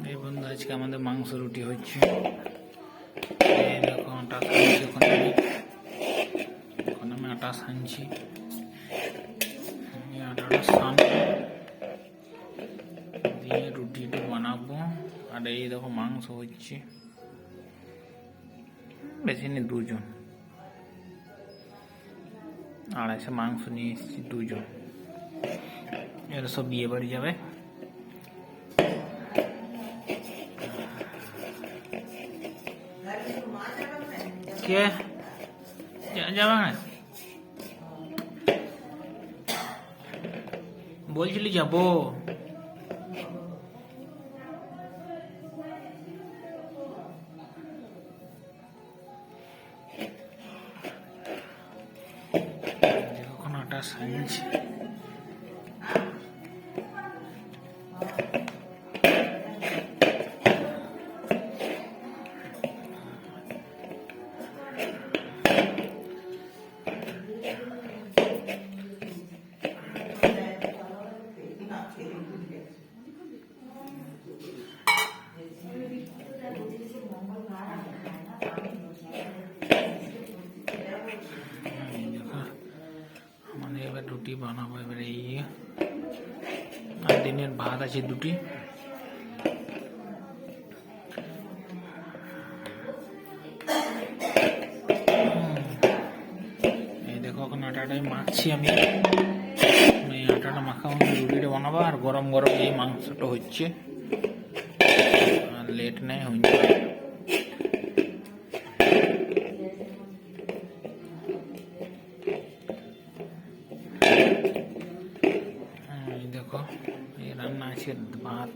এই বন্ধু আজকে আমাদের মাংস রুটি হচ্ছে। এই দেখো আটা সানছি, এখন আমি আটা সানছি। আটাটা সান দিয়ে রুটিটা বানাবো। আর এই দেখো মাংস হচ্ছে, বেশি নেই, 2 জন, 250 মাংস নিয়ে এসেছি 2 জন। এরা সব বিয়ে বাড়ি যাবে। কে যাবে না? বলছিলি যাবো। এখন আটা সানছি। আমাদের এবার রুটি বানাবো। এবারে এই আর দিনের ভাত আছে 2টি। এই দেখো এখন আটাটাই মাখছি আমি। এই আটাটা মাখা রুটিটা বানাবো। আর গরম গরম এই মাংসটা হচ্ছে, আর লেট নেই হয়ে যাবে। এই দেখো এই রান্না আছে ভাত।